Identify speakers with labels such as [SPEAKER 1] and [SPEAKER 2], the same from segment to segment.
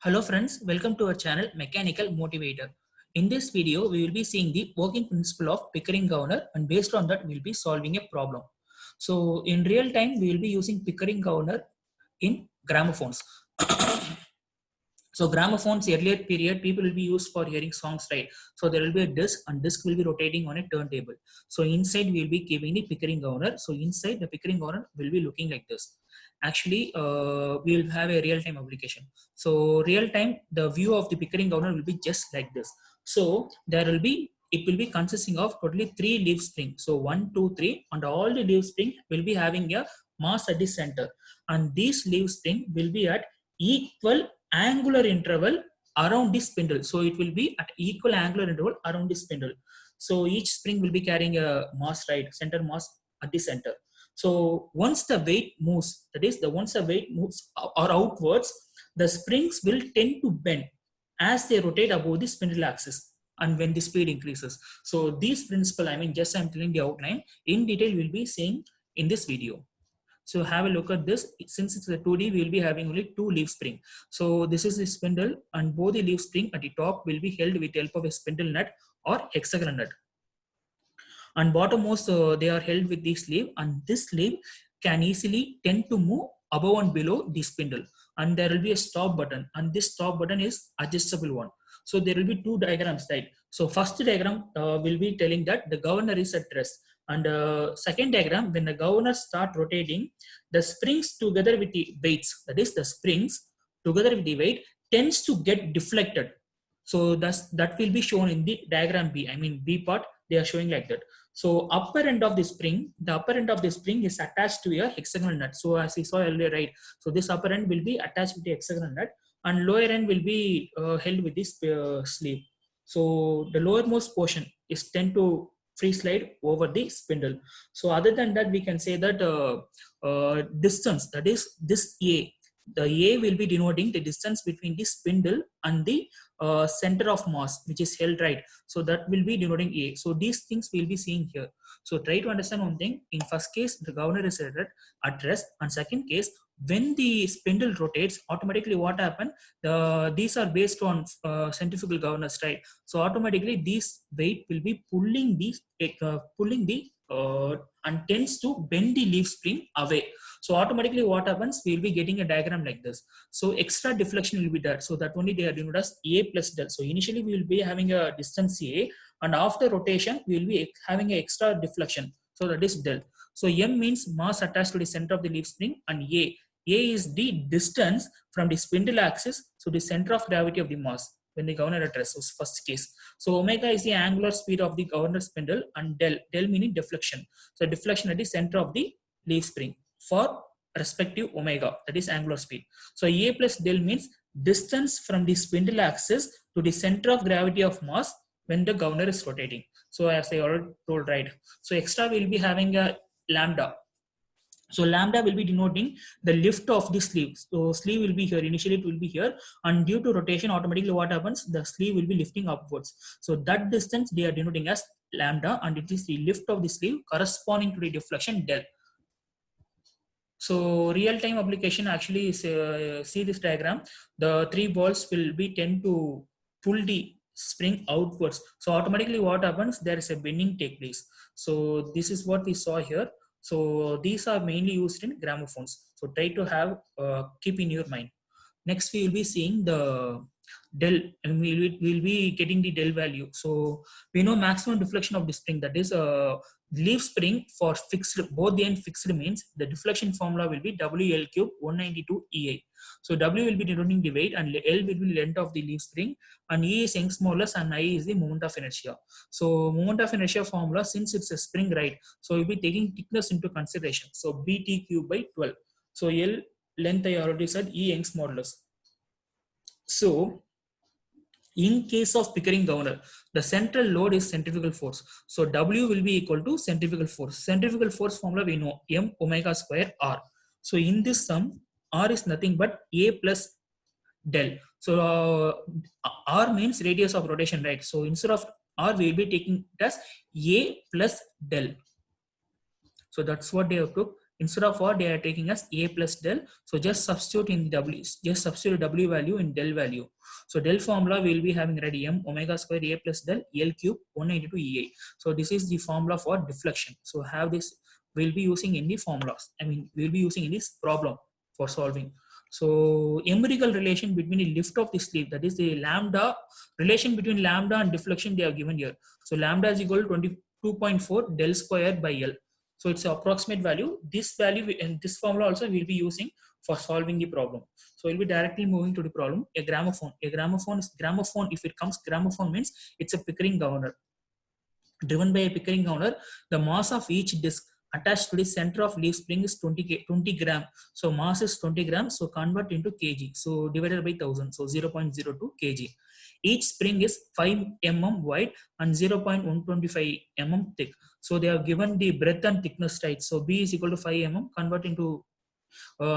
[SPEAKER 1] Hello friends, welcome to our channel Mechanical Motivator. In this video, we will be seeing the working principle of Pickering Governor, and based on that, we will be solving a problem. So in real time, we will be using Pickering Governor in gramophones. So gramophones earlier period people will be used for hearing songs, right? So there will be a disc and disc will be rotating on a turntable. So inside we will be keeping the Pickering Governor. So inside the Pickering Governor will be looking like this. Actually, we will have a real-time application. So real-time, the view of the Pickering Governor will be just like this. So there will be it will be consisting of totally three leaf springs. So 1, 2, 3, and all the leaf spring will be having a mass at the center, and these leaf spring will be at equal angular interval around the spindle. So it will be at equal angular interval around the spindle. So each spring will be carrying a mass, right? Center mass at the center. So once the weight moves, that is, once the weight moves or outwards, the springs will tend to bend as they rotate above the spindle axis and when the speed increases. So these principle, I mean, just I'm telling the outline. In detail, we'll be seeing in this video. So have a look at this. Since it's a 2D, we will be having only two leaf spring. So this is the spindle, and both the leaf spring at the top will be held with the help of a spindle nut or hexagonal nut. And bottommost, they are held with this sleeve, and this sleeve can easily tend to move above and below the spindle. And there will be a stop button, and this stop button is adjustable one. So there will be two diagrams, right? So first diagram will be telling that the governor is at rest. And second diagram, when the governor start rotating, the springs together with the weights, that is the springs together with the weight, tends to get deflected. So that will be shown in the diagram B. I mean B part, they are showing like that. So upper end of the spring, the upper end of the spring is attached to a hexagonal nut. So as we saw earlier, right? So this upper end will be attached with the hexagonal nut, and lower end will be held with this sleeve. So the lowermost portion is tend to free slide over the spindle. So other than that, we can say that distance, that is this A, the A will be denoting the distance between the spindle and the center of mass, which is held, right? So that will be denoting A. So these things we'll be seeing here. So try to understand one thing. In first case, the governor is at rest, and second case, when the spindle rotates, automatically what happen? These are based on centrifugal governors, right? So automatically these weight will be pulling the and tends to bend the leaf spring away. So automatically what happens? We will be getting a diagram like this. So extra deflection will be there. So that only they are denoted as A plus del. So initially we will be having a distance A, and after rotation we will be having an extra deflection. So that is del. So M means mass attached to the center of the leaf spring, and A is the distance from the spindle axis to the center of gravity of the mass when the governor at rest. So first case. So omega is the angular speed of the governor spindle, and del meaning deflection. So deflection at the center of the leaf spring for respective omega, that is angular speed. So A plus del means distance from the spindle axis to the center of gravity of mass when the governor is rotating. So as I already told, right? So extra will be having a lambda. So lambda will be denoting the lift of the sleeve. So sleeve will be here. Initially it will be here, and due to rotation, automatically what happens? The sleeve will be lifting upwards. So that distance they are denoting as lambda, and it is the lift of the sleeve corresponding to the deflection del. So real-time application actually is, see this diagram. The three balls will be tend to pull the spring outwards. So automatically what happens? There is a bending take place. So this is what we saw here. So these are mainly used in gramophones. So try to have keep in your mind. Next we will be seeing the del, and we'll be getting the del value. So we know maximum deflection of the spring, that is leaf spring for fixed, both the end fixed, means the deflection formula will be WL cube 192 EI. So W will be denoting the weight, and L will be length of the leaf spring, and E is Young's modulus, and I is the moment of inertia. So moment of inertia formula, since it's a spring, right? So we'll be taking thickness into consideration. So BT cube by 12. So L length I already said, E Young's modulus. So in case of Pickering governor, the central load is centrifugal force. So W will be equal to centrifugal force. Centrifugal force formula we know, M omega square R. So in this sum, R is nothing but A plus del. So R means radius of rotation, right? So instead of R, we will be taking it as A plus del. So that's what they have took. Instead of what they are taking as a plus del. So just substitute in w, just substitute w value in del value. So del formula we will be having ready m omega square a plus del L cube 192 EA. So this is the formula for deflection. So have this we'll be using in the formulas. I mean we'll be using in this problem for solving. So empirical relation between the lift of the sleeve, that is the lambda relation between lambda and deflection they have given here. So lambda is equal to 22.4 del square by L. So it's an approximate value. This value and this formula also we'll be using for solving the problem. So we'll be directly moving to the problem. A gramophone. A gramophone is gramophone. If it comes gramophone means it's a Pickering governor. Driven by a Pickering governor, the mass of each disc attached to the center of leaf spring is 20 gram. So mass is 20 grams. So convert into kg. So divided by 1000. So 0.02 kg. Each spring is 5 mm wide and 0.125 mm thick. So they have given the breadth and thickness, right? So B is equal to 5 mm. Convert into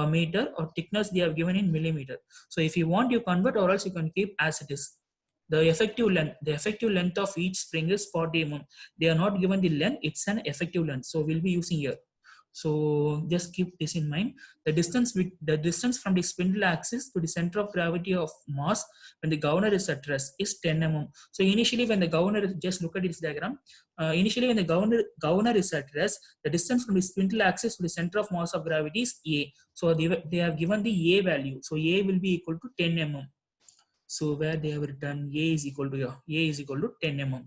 [SPEAKER 1] meter, or thickness they have given in millimeter. So if you want, you convert, or else you can keep as it is. The effective length of each spring is 40 mm. They are not given the length, it's an effective length. So we'll be using here. So just keep this in mind. The distance from the spindle axis to the center of gravity of mass when the governor is at rest is 10 mm. So initially when the governor, just look at this diagram. Initially when the governor is at rest, the distance from the spindle axis to the center of mass of gravity is A. So they have given the A value. So A will be equal to 10 mm. So where they have written A is equal to 10 mm.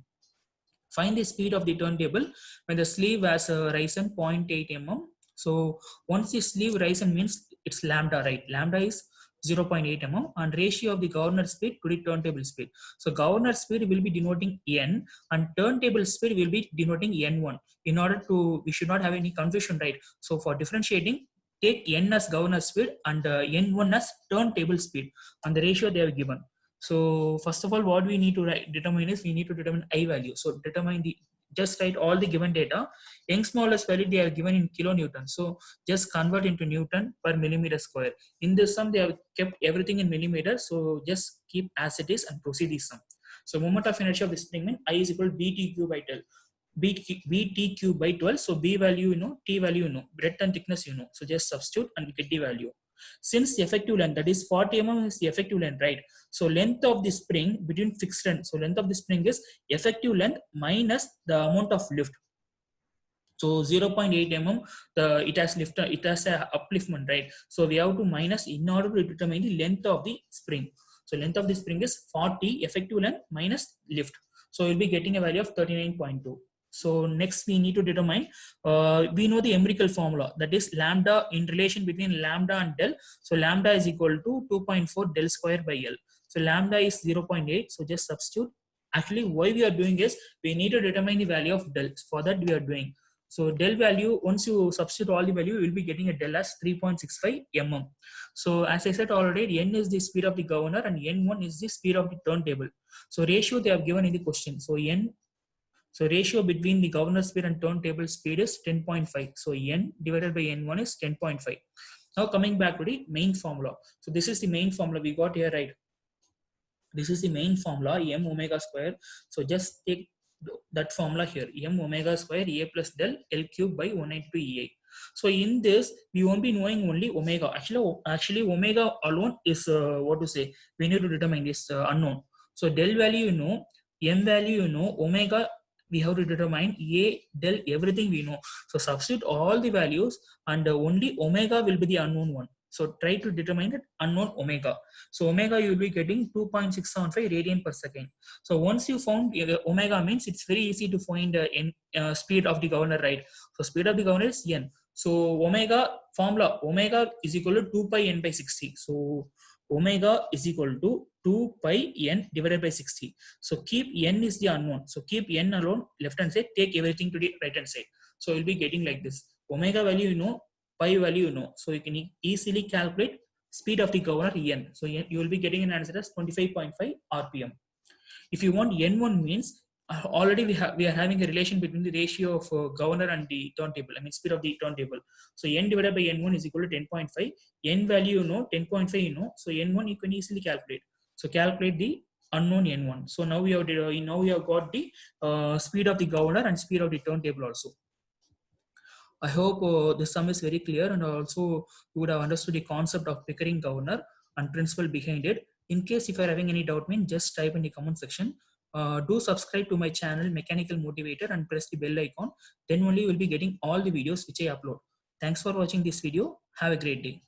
[SPEAKER 1] Find the speed of the turntable when the sleeve has risen 0.8 mm. So once the sleeve risen means it's lambda, right? Lambda is 0.8 mm and ratio of the governor speed to the turntable speed. So governor speed will be denoting N and turntable speed will be denoting N1. In order to, we should not have any confusion, right? So for differentiating, take N as governor speed and N1 as turntable speed, and the ratio they have given. So first of all, what we need to determine is we need to determine I value. So determine the, just write all the given data. Young's smallest value they are given in kilonewton. So just convert into Newton per millimeter square. In this sum, they have kept everything in millimeters. So just keep as it is and proceed this sum. So moment of inertia of the spring mean I is equal to BTQ by 12. BTQ by 12. So B value you know, T value you know, breadth and thickness you know. So just substitute and get the value. Since the effective length, that is 40 mm is the effective length, right? So length of the spring between fixed length. So length of the spring is effective length minus the amount of lift. So 0.8 mm, it has a upliftment, right? So we have to minus in order to determine the length of the spring. So length of the spring is 40 effective length minus lift. So we'll be getting a value of 39.2. So next we need to determine, we know the empirical formula, that is lambda in relation between lambda and del. So lambda is equal to 2.4 del square by L. So lambda is 0.8. So just substitute. Actually, why we are doing is we need to determine the value of del. For that we are doing. So del value, once you substitute all the value, you will be getting a del as 3.65 mm. So as I said already, N is the speed of the governor and N1 is the speed of the turntable. So ratio they have given in the question. So ratio between the governor speed and turntable speed is 10.5. So N divided by N1 is 10.5. Now coming back to the main formula. So this is the main formula we got here, right? This is the main formula, m omega square. So just take that formula here, m omega square a plus del L cube by 192 EA. So in this, we won't be knowing only omega. Actually omega alone is what to say, we need to determine this unknown. So del value you know, m value you know, omega we have to determine, a, del, everything we know. So substitute all the values and only omega will be the unknown one. So try to determine that unknown omega. So omega you will be getting 2.675 radian per second. So once you found omega means it's very easy to find speed of the governor, right? So speed of the governor is n. So omega formula, omega is equal to 2 pi n by 60. So omega is equal to 2 pi n divided by 60. So keep n is the unknown. So keep n alone left hand side, take everything to the right hand side. So you'll be getting like this. Omega value you know, pi value you know. So you can easily calculate speed of the governor n. So you will be getting an answer as 25.5 rpm. If you want n1 means, already we are having a relation between the ratio of governor and the turntable, I mean speed of the turntable. So n divided by n1 is equal to 10.5. N value you know, 10.5 you know. So n1 you can easily calculate. So calculate the unknown n1. So now we have got the speed of the governor and speed of the turntable also. I hope this sum is very clear, and also you would have understood the concept of Pickering governor and principle behind it. In case if you're having any doubt, just type in the comment section. Do subscribe to my channel Mechanical Motivator and press the bell icon. Then only you will be getting all the videos which I upload. Thanks for watching this video. Have a great day.